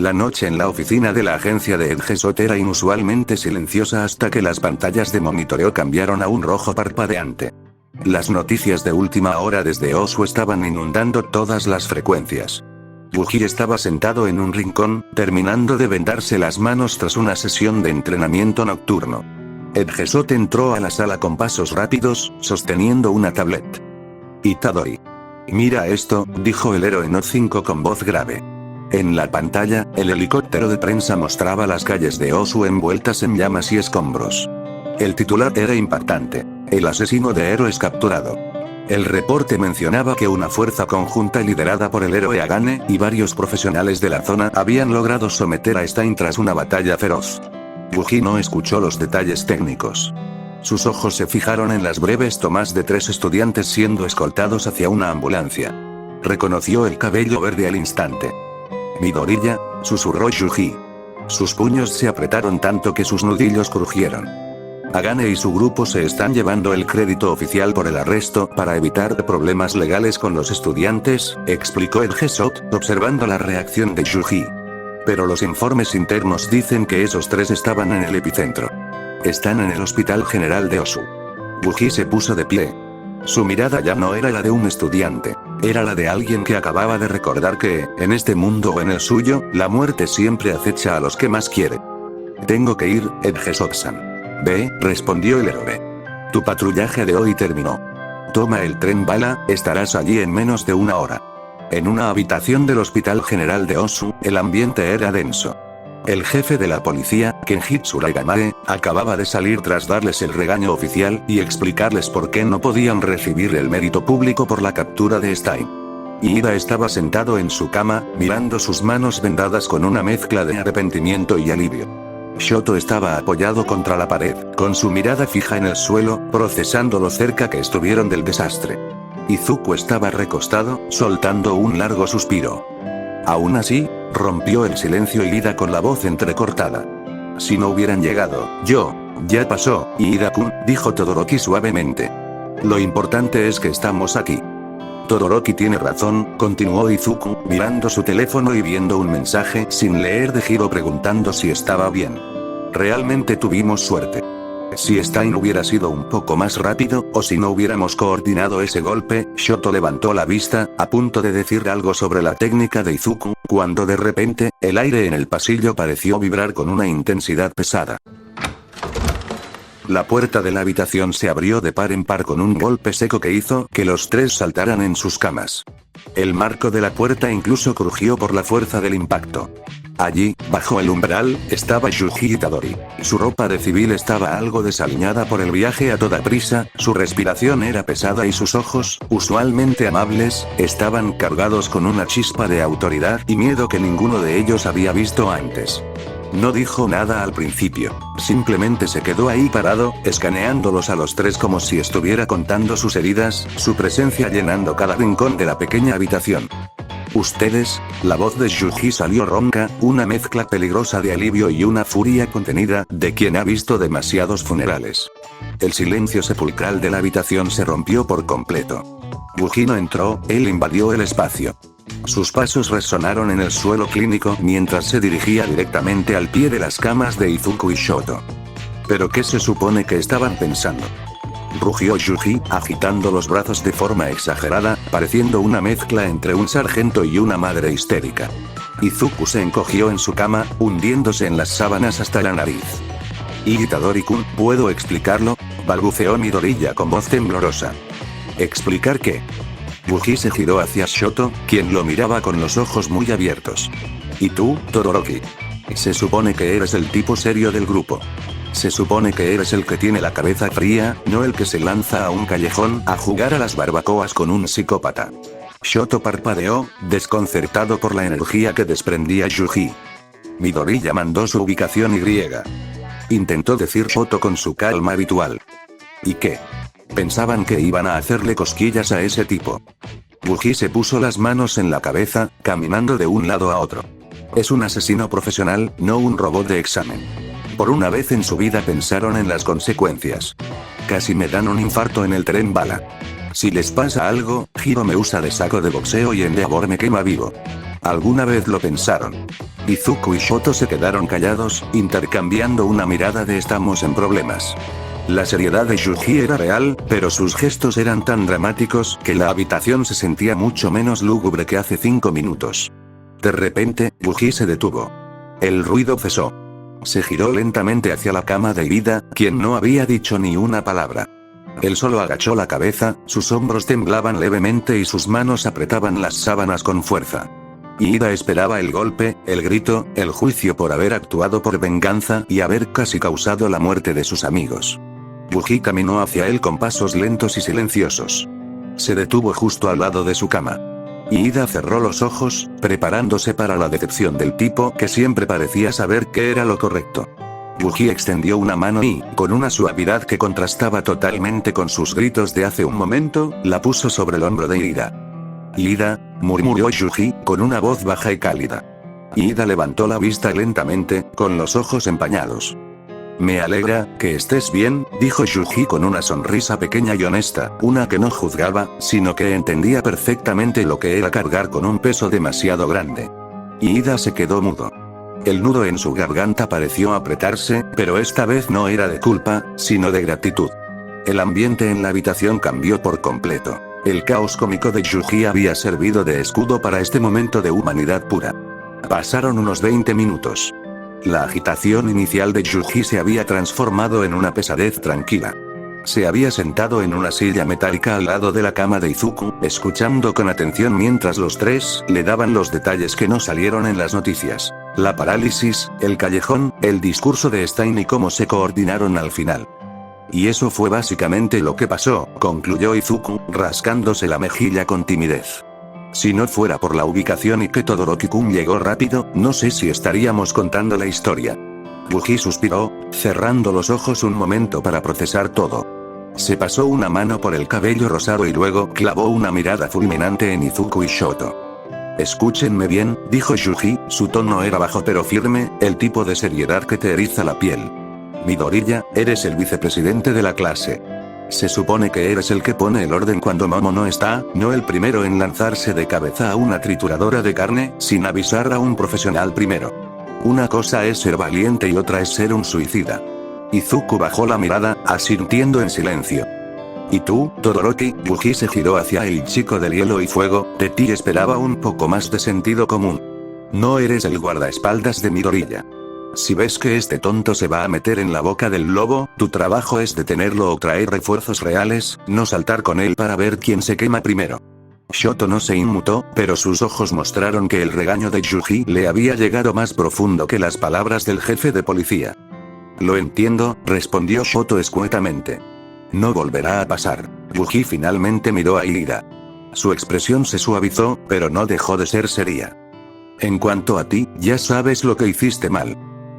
La noche en la oficina de la agencia de Edgesot era inusualmente silenciosa hasta que las pantallas de monitoreo cambiaron a un rojo parpadeante. Las noticias de última hora desde Osu estaban inundando todas las frecuencias. Wookie estaba sentado en un rincón, terminando de vendarse las manos tras una sesión de entrenamiento nocturno. Edgesot entró a la sala con pasos rápidos, sosteniendo una tablet. Itadori. Mira esto, dijo el héroe Note 5 con voz grave. En la pantalla, el helicóptero de prensa mostraba las calles de Osu envueltas en llamas y escombros. El titular era impactante: el asesino de héroes capturado. El reporte mencionaba que una fuerza conjunta liderada por el héroe Agane y varios profesionales de la zona habían logrado someter a Stein tras una batalla feroz. Wookie no escuchó los detalles técnicos. Sus ojos se fijaron en las breves tomas de 3 estudiantes siendo escoltados hacia una ambulancia. Reconoció el cabello verde al instante. Midoriya, susurró Yuji. Sus puños se apretaron tanto que sus nudillos crujieron. Agane y su grupo se están llevando el crédito oficial por el arresto para evitar problemas legales con los estudiantes, explicó Edgesot, observando la reacción de Yuji. Pero los informes internos dicen que esos 3 estaban en el epicentro. Están en el Hospital General de Osu. Wookie se puso de pie. Su mirada ya no era la de un estudiante, era la de alguien que acababa de recordar que, en este mundo o en el suyo, la muerte siempre acecha a los que más quiere. Tengo que ir, Edgesot-san. Ve, respondió el héroe. Tu patrullaje de hoy terminó. Toma el tren bala, estarás allí en menos de una hora. En una habitación del Hospital General de Osu, el ambiente era denso. El jefe de la policía, Kenjitsu Raigamare, acababa de salir tras darles el regaño oficial y explicarles por qué no podían recibir el mérito público por la captura de Stein. Iida estaba sentado en su cama, mirando sus manos vendadas con una mezcla de arrepentimiento y alivio. Shoto estaba apoyado contra la pared, con su mirada fija en el suelo, procesando lo cerca que estuvieron del desastre. Izuku estaba recostado, soltando un largo suspiro. Aún así, rompió el silencio Iida con la voz entrecortada. Si no hubieran llegado, ya pasó, Iida-kun, dijo Todoroki suavemente. Lo importante es que estamos aquí. Todoroki tiene razón, continuó Izuku, mirando su teléfono y viendo un mensaje sin leer de Hiro preguntando si estaba bien. Realmente tuvimos suerte. Si Stein hubiera sido un poco más rápido, o si no hubiéramos coordinado ese golpe, Shoto levantó la vista, a punto de decir algo sobre la técnica de Izuku, cuando de repente, el aire en el pasillo pareció vibrar con una intensidad pesada. La puerta de la habitación se abrió de par en par con un golpe seco que hizo que los 3 saltaran en sus camas. El marco de la puerta incluso crujió por la fuerza del impacto. Allí, bajo el umbral, estaba Yuji Itadori. Su ropa de civil estaba algo desaliñada por el viaje a toda prisa, su respiración era pesada y sus ojos, usualmente amables, estaban cargados con una chispa de autoridad y miedo que ninguno de ellos había visto antes. No dijo nada al principio, simplemente se quedó ahí parado, escaneándolos a los 3 como si estuviera contando sus heridas, su presencia llenando cada rincón de la pequeña habitación. Ustedes, la voz de Yuji salió ronca, una mezcla peligrosa de alivio y una furia contenida, de quien ha visto demasiados funerales. El silencio sepulcral de la habitación se rompió por completo. Yuji no entró, él invadió el espacio. Sus pasos resonaron en el suelo clínico mientras se dirigía directamente al pie de las camas de Izuku y Shoto. ¿Pero qué se supone que estaban pensando?, rugió Yuji, agitando los brazos de forma exagerada, pareciendo una mezcla entre un sargento y una madre histérica. Izuku se encogió en su cama, hundiéndose en las sábanas hasta la nariz. Itadori-kun, ¿puedo explicarlo?, balbuceó Midoriya con voz temblorosa. ¿Explicar qué? Yuji se giró hacia Shoto, quien lo miraba con los ojos muy abiertos. ¿Y tú, Todoroki? Se supone que eres el tipo serio del grupo. Se supone que eres el que tiene la cabeza fría, no el que se lanza a un callejón a jugar a las barbacoas con un psicópata. Shoto parpadeó, desconcertado por la energía que desprendía Yuji. Midoriya mandó su ubicación y. Intentó decir Shoto con su calma habitual. ¿Y qué? Pensaban que iban a hacerle cosquillas a ese tipo. Yuji se puso las manos en la cabeza, caminando de un lado a otro. Es un asesino profesional, no un robot de examen. Por una vez en su vida pensaron en las consecuencias. Casi me dan un infarto en el tren bala. Si les pasa algo, Hiro me usa de saco de boxeo y Endeavor me quema vivo. ¿Alguna vez lo pensaron? Izuku y Shoto se quedaron callados, intercambiando una mirada de estamos en problemas. La seriedad de Yuji era real, pero sus gestos eran tan dramáticos que la habitación se sentía mucho menos lúgubre que hace 5 minutos. De repente, Yuji se detuvo. El ruido cesó. Se giró lentamente hacia la cama de Ida, quien no había dicho ni una palabra. Él solo agachó la cabeza, sus hombros temblaban levemente y sus manos apretaban las sábanas con fuerza. Ida esperaba el golpe, el grito, el juicio por haber actuado por venganza y haber casi causado la muerte de sus amigos. Yuji caminó hacia él con pasos lentos y silenciosos. Se detuvo justo al lado de su cama. Ida cerró los ojos, preparándose para la decepción del tipo que siempre parecía saber qué era lo correcto. Yuji extendió una mano y, con una suavidad que contrastaba totalmente con sus gritos de hace un momento, la puso sobre el hombro de Ida. Ida, murmuró Yuji, con una voz baja y cálida. Ida levantó la vista lentamente, con los ojos empañados. Me alegra que estés bien, dijo Yuji con una sonrisa pequeña y honesta, una que no juzgaba, sino que entendía perfectamente lo que era cargar con un peso demasiado grande. Ida se quedó mudo. El nudo en su garganta pareció apretarse, pero esta vez no era de culpa, sino de gratitud. El ambiente en la habitación cambió por completo. El caos cómico de Yuji había servido de escudo para este momento de humanidad pura. Pasaron unos 20 minutos. La agitación inicial de Yuji se había transformado en una pesadez tranquila. Se había sentado en una silla metálica al lado de la cama de Izuku, escuchando con atención mientras los tres le daban los detalles que no salieron en las noticias. La parálisis, el callejón, el discurso de Stein y cómo se coordinaron al final. Y eso fue básicamente lo que pasó, concluyó Izuku, rascándose la mejilla con timidez. Si no fuera por la ubicación y que Todoroki-kun llegó rápido, no sé si estaríamos contando la historia. Yuji suspiró, cerrando los ojos un momento para procesar todo. Se pasó una mano por el cabello rosado y luego clavó una mirada fulminante en Izuku y Shoto. Escúchenme bien, dijo Yuji, su tono era bajo pero firme, el tipo de seriedad que te eriza la piel. Midoriya, eres el vicepresidente de la clase. Se supone que eres el que pone el orden cuando Momo no está, no el primero en lanzarse de cabeza a una trituradora de carne, sin avisar a un profesional primero. Una cosa es ser valiente y otra es ser un suicida. Izuku bajó la mirada, asintiendo en silencio. ¿Y tú, Todoroki? Yuji se giró hacia el chico del hielo y fuego, de ti esperaba un poco más de sentido común. No eres el guardaespaldas de Midoriya. Si ves que este tonto se va a meter en la boca del lobo, tu trabajo es detenerlo o traer refuerzos reales, no saltar con él para ver quién se quema primero. Shoto no se inmutó, pero sus ojos mostraron que el regaño de Yuji le había llegado más profundo que las palabras del jefe de policía. Lo entiendo, respondió Shoto escuetamente. No volverá a pasar. Yuji finalmente miró a Ida. Su expresión se suavizó, pero no dejó de ser seria. En cuanto a ti, ya sabes lo que hiciste mal.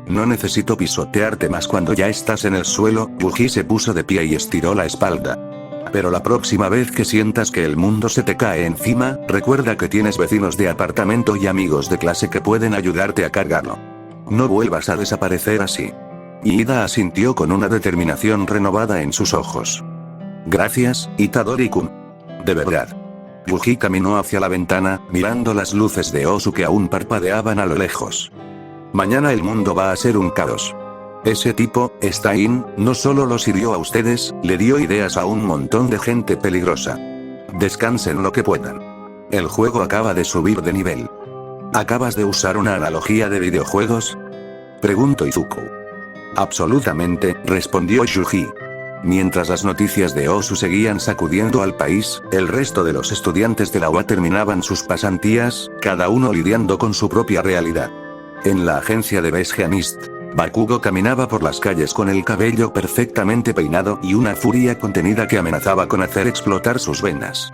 No necesito pisotearte más cuando ya estás en el suelo. Yuji se puso de pie y estiró la espalda. Pero la próxima vez que sientas que el mundo se te cae encima, recuerda que tienes vecinos de apartamento y amigos de clase que pueden ayudarte a cargarlo. No vuelvas a desaparecer así. Ida asintió con una determinación renovada en sus ojos. Gracias, Itadori-kun. De verdad. Yuji caminó hacia la ventana, mirando las luces de Osu que aún parpadeaban a lo lejos. Mañana el mundo va a ser un caos. Ese tipo, Stein, no solo los hirió a ustedes, le dio ideas a un montón de gente peligrosa. Descansen lo que puedan. El juego acaba de subir de nivel. ¿Acabas de usar una analogía de videojuegos? Preguntó Izuku. Absolutamente, respondió Yuji. Mientras las noticias de Osu seguían sacudiendo al país, el resto de los estudiantes de la UA terminaban sus pasantías, cada uno lidiando con su propia realidad. En la agencia de Base Mist, Bakugo caminaba por las calles con el cabello perfectamente peinado y una furia contenida que amenazaba con hacer explotar sus venas.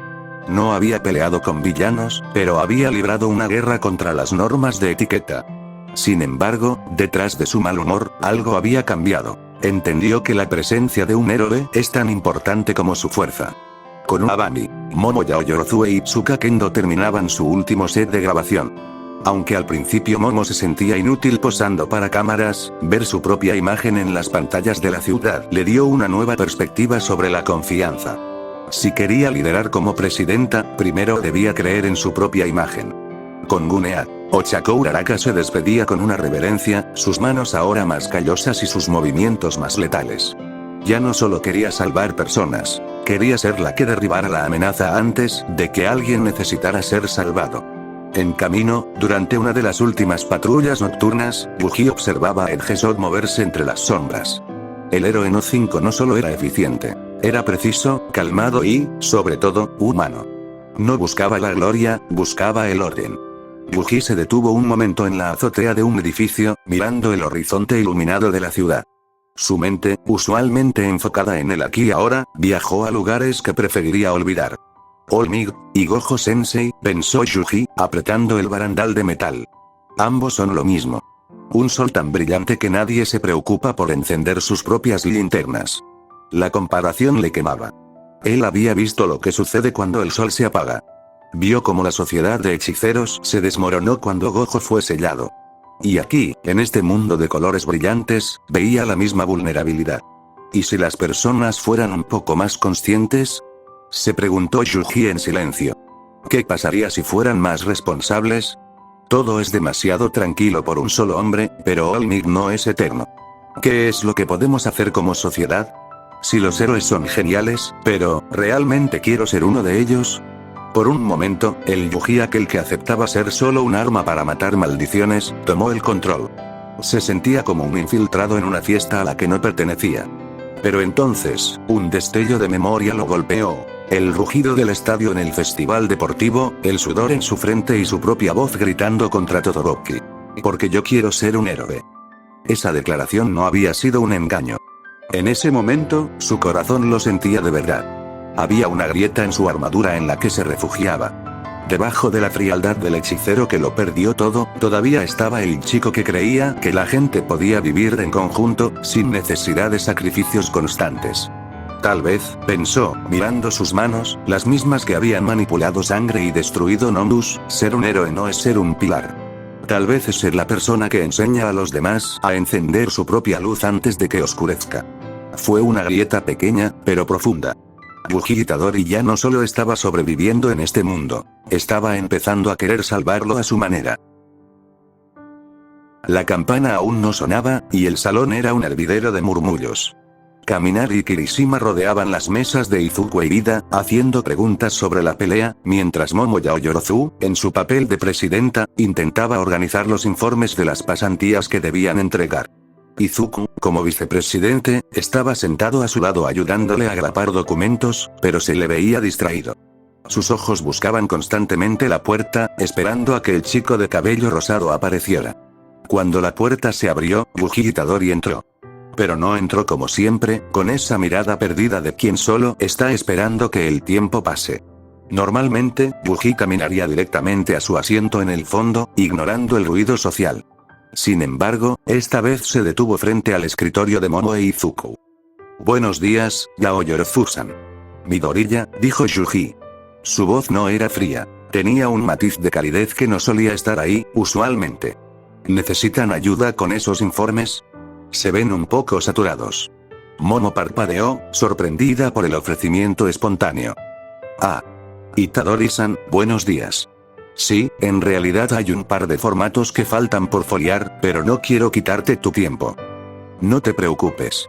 No había peleado con villanos, pero había librado una guerra contra las normas de etiqueta. Sin embargo, detrás de su mal humor, algo había cambiado. Entendió que la presencia de un héroe es tan importante como su fuerza. Con Abami, Momoya Yorozue y Tsuka Kendo terminaban su último set de grabación. Aunque al principio Momo se sentía inútil posando para cámaras, ver su propia imagen en las pantallas de la ciudad le dio una nueva perspectiva sobre la confianza. Si quería liderar como presidenta, primero debía creer en su propia imagen. Con Gunead, Ochako Uraraka se despedía con una reverencia, sus manos ahora más callosas y sus movimientos más letales. Ya no solo quería salvar personas, quería ser la que derribara la amenaza antes de que alguien necesitara ser salvado. En camino, durante una de las últimas patrullas nocturnas, Yuji observaba a Edgesot moverse entre las sombras. El héroe No 5 no solo era eficiente, era preciso, calmado y, sobre todo, humano. No buscaba la gloria, buscaba el orden. Yuji se detuvo un momento en la azotea de un edificio, mirando el horizonte iluminado de la ciudad. Su mente, usualmente enfocada en el aquí y ahora, viajó a lugares que preferiría olvidar. All Might y Gojo Sensei, pensó Yuji, apretando el barandal de metal. Ambos son lo mismo. Un sol tan brillante que nadie se preocupa por encender sus propias linternas. La comparación le quemaba. Él había visto lo que sucede cuando el sol se apaga. Vio cómo la sociedad de hechiceros se desmoronó cuando Gojo fue sellado. Y aquí, en este mundo de colores brillantes, veía la misma vulnerabilidad. ¿Y si las personas fueran un poco más conscientes? Se preguntó Yuji en silencio. ¿Qué pasaría si fueran más responsables? Todo es demasiado tranquilo por un solo hombre, pero All Might no es eterno. ¿Qué es lo que podemos hacer como sociedad? Si los héroes son geniales, pero, ¿realmente quiero ser uno de ellos? Por un momento, el Yuji, aquel que aceptaba ser solo un arma para matar maldiciones, tomó el control. Se sentía como un infiltrado en una fiesta a la que no pertenecía. Pero entonces, un destello de memoria lo golpeó. El rugido del estadio en el festival deportivo, el sudor en su frente y su propia voz gritando contra Todoroki. Porque yo quiero ser un héroe. Esa declaración no había sido un engaño. En ese momento, su corazón lo sentía de verdad. Había una grieta en su armadura en la que se refugiaba. Debajo de la frialdad del hechicero que lo perdió todo, todavía estaba el chico que creía que la gente podía vivir en conjunto, sin necesidad de sacrificios constantes. Tal vez, pensó, mirando sus manos, las mismas que habían manipulado sangre y destruido Nondus, ser un héroe no es ser un pilar. Tal vez es ser la persona que enseña a los demás a encender su propia luz antes de que oscurezca. Fue una grieta pequeña, pero profunda. Yuji Itadori ya no solo estaba sobreviviendo en este mundo, estaba empezando a querer salvarlo a su manera. La campana aún no sonaba, y el salón era un hervidero de murmullos. Kaminari y Kirishima rodeaban las mesas de Izuku e Ida, haciendo preguntas sobre la pelea, mientras Momo Yaoyorozu, en su papel de presidenta, intentaba organizar los informes de las pasantías que debían entregar. Izuku, como vicepresidente, estaba sentado a su lado ayudándole a agrapar documentos, pero se le veía distraído. Sus ojos buscaban constantemente la puerta, esperando a que el chico de cabello rosado apareciera. Cuando la puerta se abrió, Yuji Itadori entró. Pero no entró como siempre, con esa mirada perdida de quien solo está esperando que el tiempo pase. Normalmente, Yuji caminaría directamente a su asiento en el fondo, ignorando el ruido social. Sin embargo, esta vez se detuvo frente al escritorio de Momo e Izuku. Buenos días, Yaoyorozu-san. Midoriya, dijo Yuji. Su voz no era fría. Tenía un matiz de calidez que no solía estar ahí, usualmente. ¿Necesitan ayuda con esos informes? Se ven un poco saturados. Momo parpadeó, sorprendida por el ofrecimiento espontáneo. Ah. Itadori-san, buenos días. Sí, en realidad hay un par de formatos que faltan por foliar, pero no quiero quitarte tu tiempo. No te preocupes.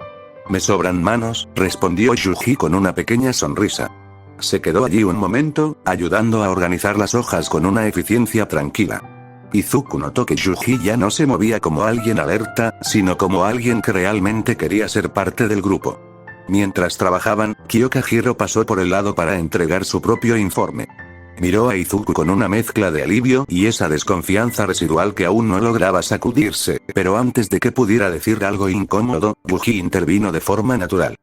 Me sobran manos, respondió Yuji con una pequeña sonrisa. Se quedó allí un momento, ayudando a organizar las hojas con una eficiencia tranquila. Izuku notó que Yuji ya no se movía como alguien alerta, sino como alguien que realmente quería ser parte del grupo. Mientras trabajaban, Kyoka Hiro pasó por el lado para entregar su propio informe. Miró a Izuku con una mezcla de alivio y esa desconfianza residual que aún no lograba sacudirse, pero antes de que pudiera decir algo incómodo, Yuji intervino de forma natural.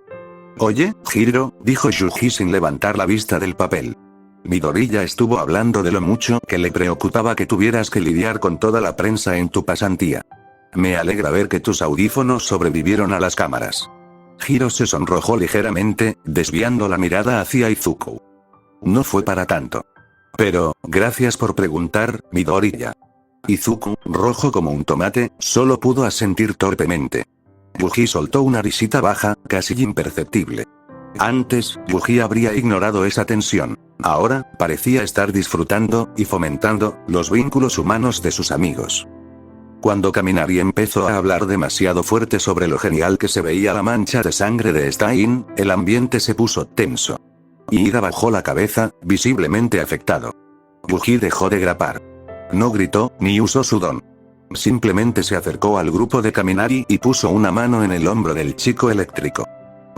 Oye, Hiro, dijo Yuji sin levantar la vista del papel. Midoriya estuvo hablando de lo mucho que le preocupaba que tuvieras que lidiar con toda la prensa en tu pasantía. Me alegra ver que tus audífonos sobrevivieron a las cámaras. Hiro se sonrojó ligeramente, desviando la mirada hacia Izuku. No fue para tanto. Pero, gracias por preguntar, Midoriya. Izuku, rojo como un tomate, solo pudo asentir torpemente. Yuji soltó una risita baja, casi imperceptible. Antes, Yuji habría ignorado esa tensión. Ahora, parecía estar disfrutando, y fomentando, los vínculos humanos de sus amigos. Cuando Kaminari empezó a hablar demasiado fuerte sobre lo genial que se veía la mancha de sangre de Stein, el ambiente se puso tenso. Ida bajó la cabeza, visiblemente afectado. Yuji dejó de grapar. No gritó, ni usó su don. Simplemente se acercó al grupo de Kaminari y puso una mano en el hombro del chico eléctrico.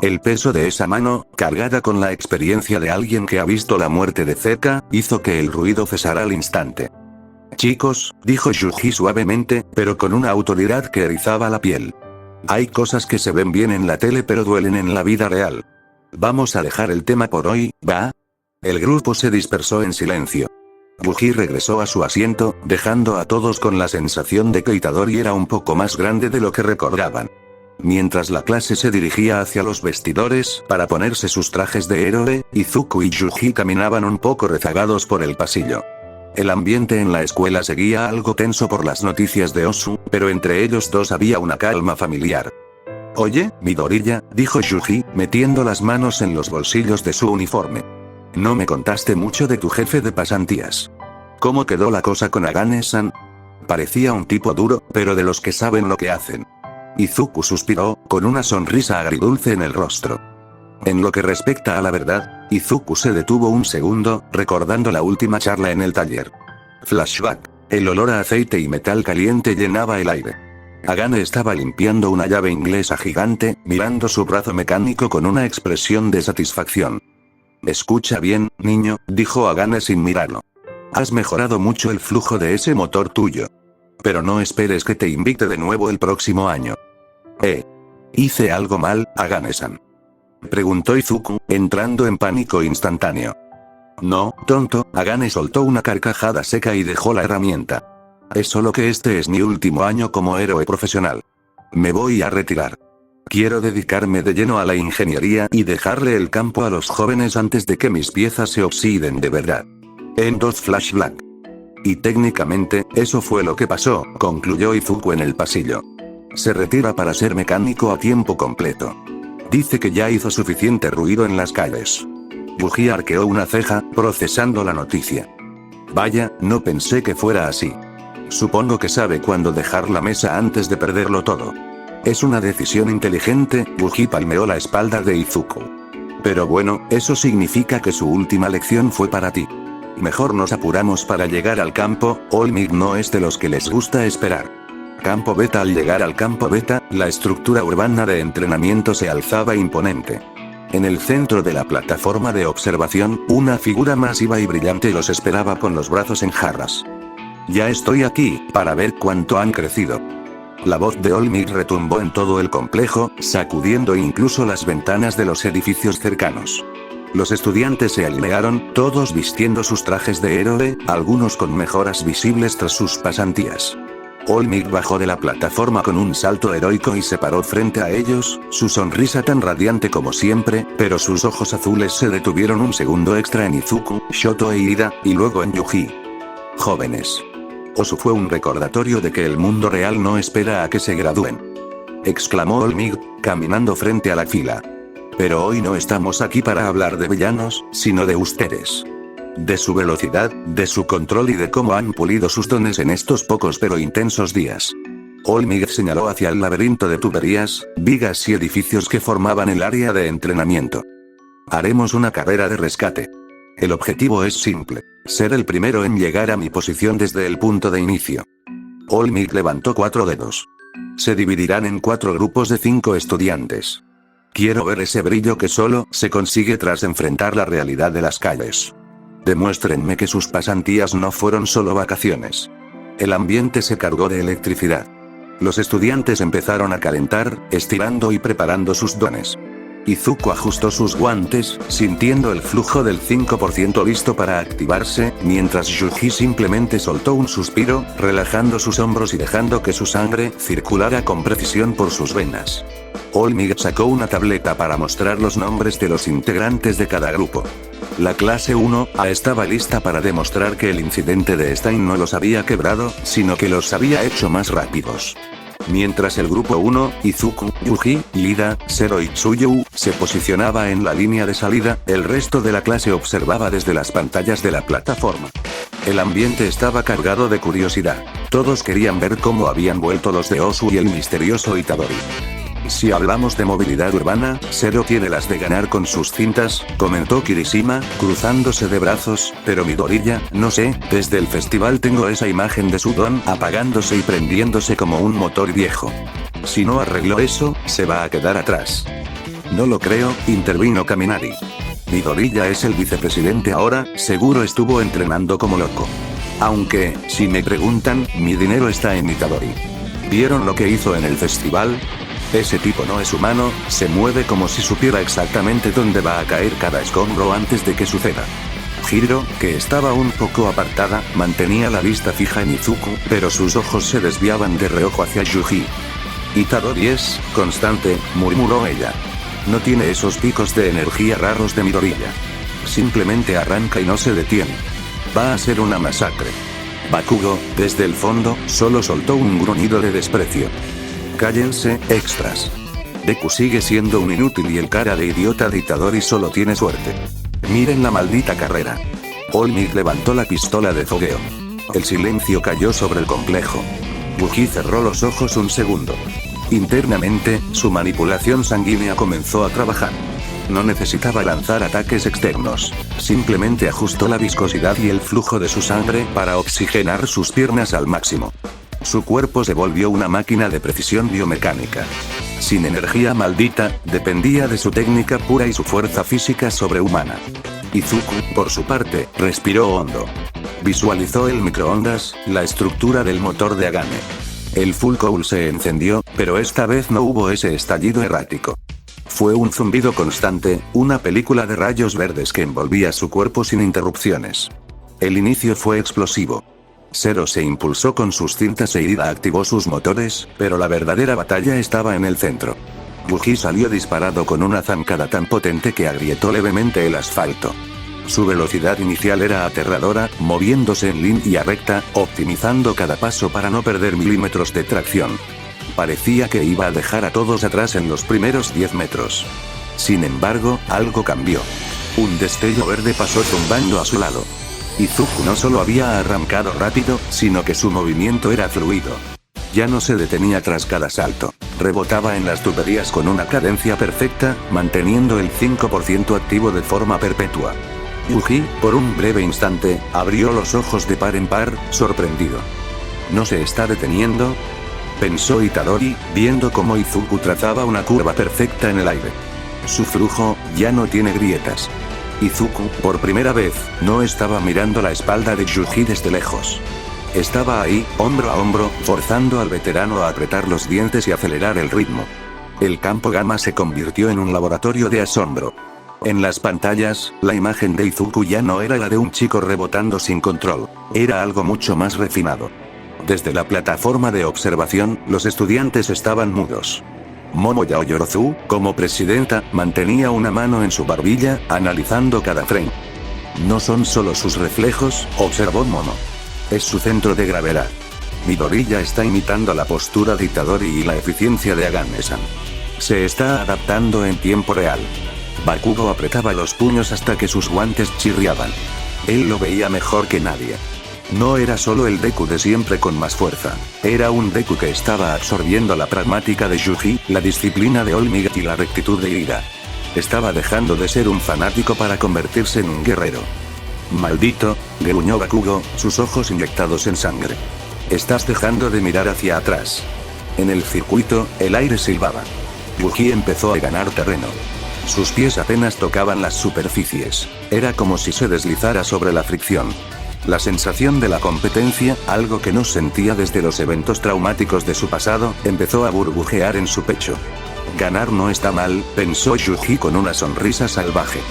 El peso de esa mano, cargada con la experiencia de alguien que ha visto la muerte de cerca, hizo que el ruido cesara al instante. Chicos, dijo Yuji suavemente, pero con una autoridad que erizaba la piel. Hay cosas que se ven bien en la tele pero duelen en la vida real. Vamos a dejar el tema por hoy, ¿va? El grupo se dispersó en silencio. Yuji regresó a su asiento, dejando a todos con la sensación de que Itadori era un poco más grande de lo que recordaban. Mientras la clase se dirigía hacia los vestidores para ponerse sus trajes de héroe, Izuku y Yuji caminaban un poco rezagados por el pasillo. El ambiente en la escuela seguía algo tenso por las noticias de Osu, pero entre ellos dos había una calma familiar. Oye, Midoriya, dijo Yuji, metiendo las manos en los bolsillos de su uniforme. No me contaste mucho de tu jefe de pasantías. ¿Cómo quedó la cosa con Agane-san? Parecía un tipo duro, pero de los que saben lo que hacen. Izuku suspiró, con una sonrisa agridulce en el rostro. En lo que respecta a la verdad, Izuku se detuvo un segundo, recordando la última charla en el taller. Flashback. El olor a aceite y metal caliente llenaba el aire. Agane estaba limpiando una llave inglesa gigante, mirando su brazo mecánico con una expresión de satisfacción. Escucha bien, niño, dijo Agane sin mirarlo. Has mejorado mucho el flujo de ese motor tuyo. Pero no esperes que te invite de nuevo el próximo año. ¿Hice algo mal, Agane-san?, preguntó Izuku, entrando en pánico instantáneo. No, tonto, Agane soltó una carcajada seca y dejó la herramienta. Es solo que este es mi último año como héroe profesional. Me voy a retirar. Quiero dedicarme de lleno a la ingeniería y dejarle el campo a los jóvenes antes de que mis piezas se oxiden de verdad. End of flashback. Y técnicamente, eso fue lo que pasó, concluyó Izuku en el pasillo. Se retira para ser mecánico a tiempo completo. Dice que ya hizo suficiente ruido en las calles. Yuji arqueó una ceja, procesando la noticia. Vaya, no pensé que fuera así. Supongo que sabe cuándo dejar la mesa antes de perderlo todo. Es una decisión inteligente, Yuji palmeó la espalda de Izuku. Pero bueno, eso significa que su última lección fue para ti. Mejor nos apuramos para llegar al campo, All Might no es de los que les gusta esperar. Campo Beta. Al llegar al campo Beta, la estructura urbana de entrenamiento se alzaba imponente. En el centro de la plataforma de observación, una figura masiva y brillante los esperaba con los brazos en jarras. Ya estoy aquí, para ver cuánto han crecido. La voz de All Might retumbó en todo el complejo, sacudiendo incluso las ventanas de los edificios cercanos. Los estudiantes se alinearon, todos vistiendo sus trajes de héroe, algunos con mejoras visibles tras sus pasantías. All Might bajó de la plataforma con un salto heroico y se paró frente a ellos, su sonrisa tan radiante como siempre, pero sus ojos azules se detuvieron un segundo extra en Izuku, Shoto e Ida, y luego en Yuji. Jóvenes. Osu fue un recordatorio de que el mundo real no espera a que se gradúen. Exclamó All Might, caminando frente a la fila. Pero hoy no estamos aquí para hablar de villanos, sino de ustedes. De su velocidad, de su control y de cómo han pulido sus dones en estos pocos pero intensos días. All Might señaló hacia el laberinto de tuberías, vigas y edificios que formaban el área de entrenamiento. Haremos una carrera de rescate. El objetivo es simple: ser el primero en llegar a mi posición desde el punto de inicio. All Might levantó 4 dedos. Se dividirán en 4 grupos de 5 estudiantes. Quiero ver ese brillo que solo se consigue tras enfrentar la realidad de las calles. Demuéstrenme que sus pasantías no fueron solo vacaciones. El ambiente se cargó de electricidad. Los estudiantes empezaron a calentar, estirando y preparando sus dones. Izuku ajustó sus guantes, sintiendo el flujo del 5% listo para activarse, mientras Yuji simplemente soltó un suspiro, relajando sus hombros y dejando que su sangre circulara con precisión por sus venas. All Might sacó una tableta para mostrar los nombres de los integrantes de cada grupo. La clase 1A estaba lista para demostrar que el incidente de Stein no los había quebrado, sino que los había hecho más rápidos. Mientras el grupo 1, Izuku, Yuji, Ida, Zero y Tsuyu, se posicionaba en la línea de salida, el resto de la clase observaba desde las pantallas de la plataforma. El ambiente estaba cargado de curiosidad. Todos querían ver cómo habían vuelto los de Osu y el misterioso Itadori. Si hablamos de movilidad urbana, Zero tiene las de ganar con sus cintas, comentó Kirishima, cruzándose de brazos, pero Midoriya, no sé, desde el festival tengo esa imagen de su don apagándose y prendiéndose como un motor viejo. Si no arregló eso, se va a quedar atrás. No lo creo, intervino Kaminari. Midoriya es el vicepresidente ahora, seguro estuvo entrenando como loco. Aunque, si me preguntan, mi dinero está en Itadori. ¿Vieron lo que hizo en el festival? Ese tipo no es humano, se mueve como si supiera exactamente dónde va a caer cada escombro antes de que suceda. Hiro, que estaba un poco apartada, mantenía la vista fija en Izuku, pero sus ojos se desviaban de reojo hacia Yuji. Itadori es constante, murmuró ella. No tiene esos picos de energía raros de Midoriya. Simplemente arranca y no se detiene. Va a ser una masacre. Bakugo, desde el fondo, solo soltó un gruñido de desprecio. Cállense, extras. Deku sigue siendo un inútil y el cara de idiota de Itadori solo tiene suerte. Miren la maldita carrera. All Might levantó la pistola de fogueo. El silencio cayó sobre el complejo. Yuji cerró los ojos un segundo. Internamente, su manipulación sanguínea comenzó a trabajar. No necesitaba lanzar ataques externos. Simplemente ajustó la viscosidad y el flujo de su sangre para oxigenar sus piernas al máximo. Su cuerpo se volvió una máquina de precisión biomecánica. Sin energía maldita, dependía de su técnica pura y su fuerza física sobrehumana. Izuku, por su parte, respiró hondo. Visualizó el microondas, la estructura del motor de Agane. El Full Cowl se encendió, pero esta vez no hubo ese estallido errático. Fue un zumbido constante, una película de rayos verdes que envolvía su cuerpo sin interrupciones. El inicio fue explosivo. Zero se impulsó con sus cintas e Ida activó sus motores, pero la verdadera batalla estaba en el centro. Yuji salió disparado con una zancada tan potente que agrietó levemente el asfalto. Su velocidad inicial era aterradora, moviéndose en línea recta, optimizando cada paso para no perder milímetros de tracción. Parecía que iba a dejar a todos atrás en los primeros 10 metros. Sin embargo, algo cambió. Un destello verde pasó zumbando a su lado. Izuku no solo había arrancado rápido, sino que su movimiento era fluido. Ya no se detenía tras cada salto. Rebotaba en las tuberías con una cadencia perfecta, manteniendo el 5% activo de forma perpetua. Yuji, por un breve instante, abrió los ojos de par en par, sorprendido. ¿No se está deteniendo?, pensó Itadori, viendo cómo Izuku trazaba una curva perfecta en el aire. Su flujo ya no tiene grietas. Izuku, por primera vez, no estaba mirando la espalda de Yuji desde lejos. Estaba ahí, hombro a hombro, forzando al veterano a apretar los dientes y acelerar el ritmo. El campo gamma se convirtió en un laboratorio de asombro. En las pantallas, la imagen de Izuku ya no era la de un chico rebotando sin control, era algo mucho más refinado. Desde la plataforma de observación, los estudiantes estaban mudos. Momo Yaoyorozu, como presidenta, mantenía una mano en su barbilla, analizando cada frame. No son solo sus reflejos, observó Momo. Es su centro de gravedad. Midoriya está imitando la postura de Itadori y la eficiencia de Agane-san. Se está adaptando en tiempo real. Bakugo apretaba los puños hasta que sus guantes chirriaban. Él lo veía mejor que nadie. No era solo el Deku de siempre con más fuerza. Era un Deku que estaba absorbiendo la pragmática de Yuji, la disciplina de All Might y la rectitud de Ida. Estaba dejando de ser un fanático para convertirse en un guerrero. Maldito, gruñó Bakugo, sus ojos inyectados en sangre. Estás dejando de mirar hacia atrás. En el circuito, el aire silbaba. Yuji empezó a ganar terreno. Sus pies apenas tocaban las superficies. Era como si se deslizara sobre la fricción. La sensación de la competencia, algo que no sentía desde los eventos traumáticos de su pasado, empezó a burbujear en su pecho. Ganar no está mal, pensó Yuji con una sonrisa salvaje.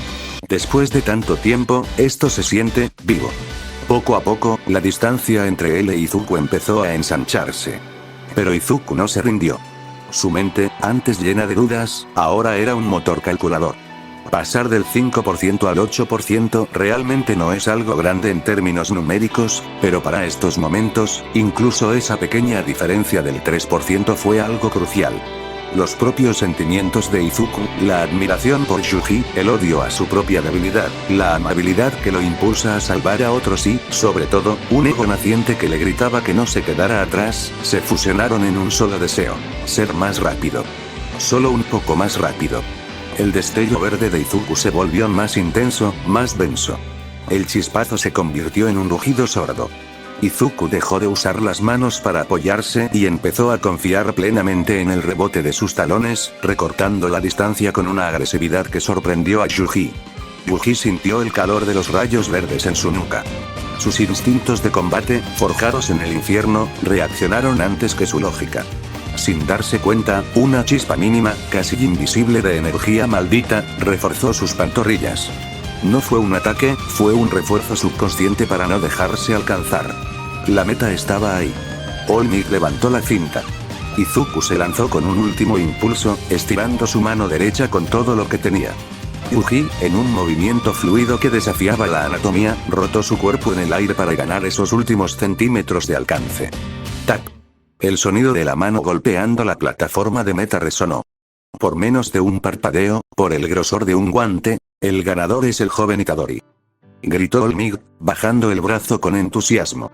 Después de tanto tiempo, esto se siente vivo. Poco a poco, la distancia entre él e Izuku empezó a ensancharse. Pero Izuku no se rindió. Su mente, antes llena de dudas, ahora era un motor calculador. Pasar del 5% al 8% realmente no es algo grande en términos numéricos, pero para estos momentos, incluso esa pequeña diferencia del 3% fue algo crucial. Los propios sentimientos de Izuku, la admiración por Yuji, el odio a su propia debilidad, la amabilidad que lo impulsa a salvar a otros y, sobre todo, un ego naciente que le gritaba que no se quedara atrás, se fusionaron en un solo deseo: ser más rápido. Solo un poco más rápido. El destello verde de Izuku se volvió más intenso, más denso. El chispazo se convirtió en un rugido sordo. Izuku dejó de usar las manos para apoyarse y empezó a confiar plenamente en el rebote de sus talones, recortando la distancia con una agresividad que sorprendió a Yuji. Yuji sintió el calor de los rayos verdes en su nuca. Sus instintos de combate, forjados en el infierno, reaccionaron antes que su lógica. Sin darse cuenta, una chispa mínima, casi invisible de energía maldita, reforzó sus pantorrillas. No fue un ataque, fue un refuerzo subconsciente para no dejarse alcanzar. La meta estaba ahí. All Might levantó la cinta. Izuku se lanzó con un último impulso, estirando su mano derecha con todo lo que tenía. Yuji, en un movimiento fluido que desafiaba la anatomía, rotó su cuerpo en el aire para ganar esos últimos centímetros de alcance. ¡Tac! El sonido de la mano golpeando la plataforma de meta resonó. Por menos de un parpadeo, por el grosor de un guante, el ganador es el joven Itadori. Gritó All Might, bajando el brazo con entusiasmo.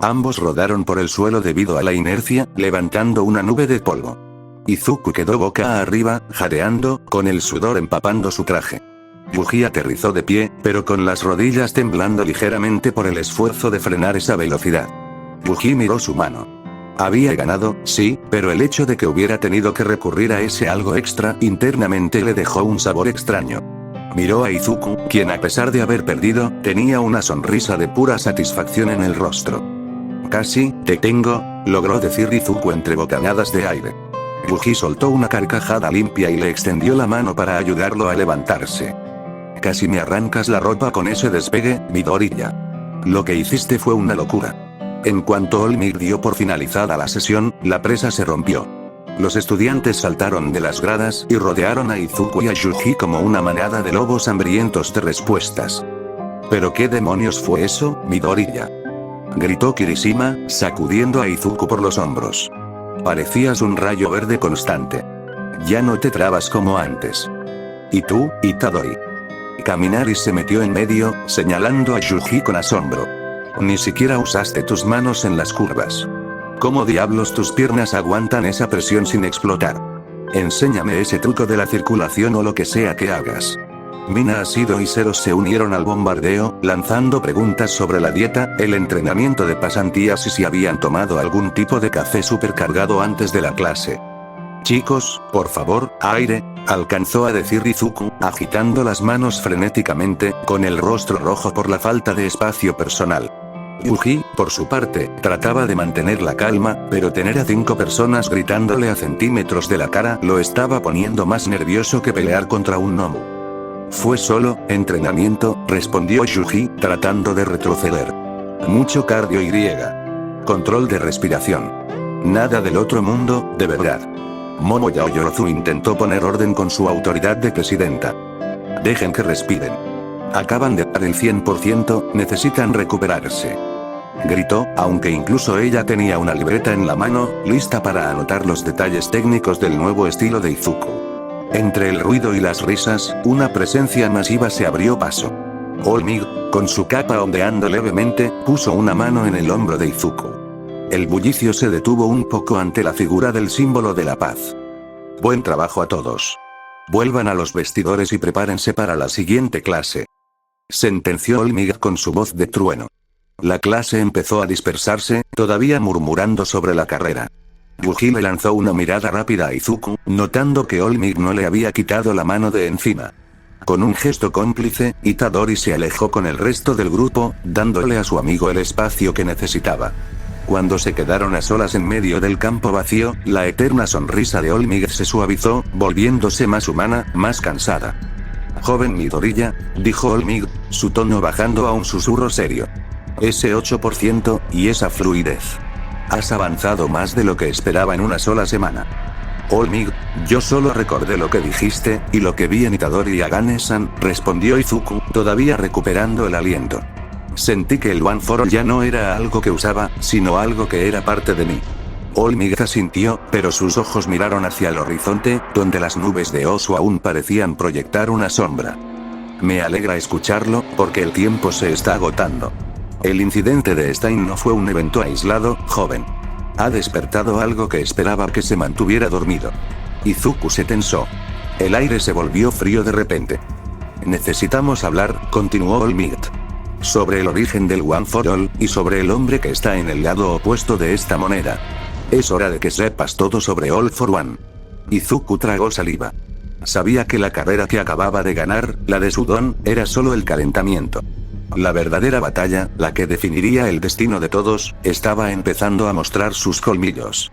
Ambos rodaron por el suelo debido a la inercia, levantando una nube de polvo. Izuku quedó boca arriba, jadeando, con el sudor empapando su traje. Yuji aterrizó de pie, pero con las rodillas temblando ligeramente por el esfuerzo de frenar esa velocidad. Yuji miró su mano. Había ganado, sí, pero el hecho de que hubiera tenido que recurrir a ese algo extra internamente le dejó un sabor extraño. Miró a Izuku, quien a pesar de haber perdido, tenía una sonrisa de pura satisfacción en el rostro. Casi, te tengo, logró decir Izuku entre bocanadas de aire. Yuji soltó una carcajada limpia y le extendió la mano para ayudarlo a levantarse. Casi me arrancas la ropa con ese despegue, Midoriya. Lo que hiciste fue una locura. En cuanto All Might dio por finalizada la sesión, la presa se rompió. Los estudiantes saltaron de las gradas y rodearon a Izuku y a Yuji como una manada de lobos hambrientos de respuestas. ¿Pero qué demonios fue eso, Midoriya?, gritó Kirishima, sacudiendo a Izuku por los hombros. Parecías un rayo verde constante. Ya no te trabas como antes. ¿Y tú, Itadori? Kaminari se metió en medio, señalando a Yuji con asombro. Ni siquiera usaste tus manos en las curvas. ¿Cómo diablos tus piernas aguantan esa presión sin explotar? Enséñame ese truco de la circulación o lo que sea que hagas. Mina, Asido y Zero se unieron al bombardeo, lanzando preguntas sobre la dieta, el entrenamiento de pasantías y si habían tomado algún tipo de café supercargado antes de la clase. Chicos, por favor, aire, alcanzó a decir Izuku, agitando las manos frenéticamente, con el rostro rojo por la falta de espacio personal. Yuji, por su parte, trataba de mantener la calma, pero tener a 5 personas gritándole a centímetros de la cara lo estaba poniendo más nervioso que pelear contra un gnomo. Fue solo entrenamiento, respondió Yuji, tratando de retroceder. Mucho cardio y control de respiración. Nada del otro mundo, de verdad. Momo Yaoyorozu intentó poner orden con su autoridad de presidenta. Dejen que respiren. Acaban de dar el 100%, necesitan recuperarse. Gritó, aunque incluso ella tenía una libreta en la mano, lista para anotar los detalles técnicos del nuevo estilo de Izuku. Entre el ruido y las risas, una presencia masiva se abrió paso. All Might, con su capa ondeando levemente, puso una mano en el hombro de Izuku. El bullicio se detuvo un poco ante la figura del símbolo de la paz. Buen trabajo a todos. Vuelvan a los vestidores y prepárense para la siguiente clase. Sentenció All Might con su voz de trueno. La clase empezó a dispersarse, todavía murmurando sobre la carrera. Yuji le lanzó una mirada rápida a Izuku, notando que All Might no le había quitado la mano de encima. Con un gesto cómplice, Itadori se alejó con el resto del grupo, dándole a su amigo el espacio que necesitaba. Cuando se quedaron a solas en medio del campo vacío, la eterna sonrisa de All Might se suavizó, volviéndose más humana, más cansada. Joven Midoriya, dijo All Might, su tono bajando a un susurro serio. Ese 8%, y esa fluidez. Has avanzado más de lo que esperaba en una sola semana. All Might, yo solo recordé lo que dijiste, y lo que vi en Itadori y Agane-san, respondió Izuku, todavía recuperando el aliento. Sentí que el One for All ya no era algo que usaba, sino algo que era parte de mí. All Might asintió, pero sus ojos miraron hacia el horizonte, donde las nubes de Osu aún parecían proyectar una sombra. Me alegra escucharlo, porque el tiempo se está agotando. El incidente de Stein no fue un evento aislado, joven. Ha despertado algo que esperaba que se mantuviera dormido. Izuku se tensó. El aire se volvió frío de repente. Necesitamos hablar, continuó All Might. Sobre el origen del One for All, y sobre el hombre que está en el lado opuesto de esta moneda. Es hora de que sepas todo sobre All for One. Izuku tragó saliva. Sabía que la carrera que acababa de ganar, la de Sudon, era solo el calentamiento. La verdadera batalla, la que definiría el destino de todos, estaba empezando a mostrar sus colmillos.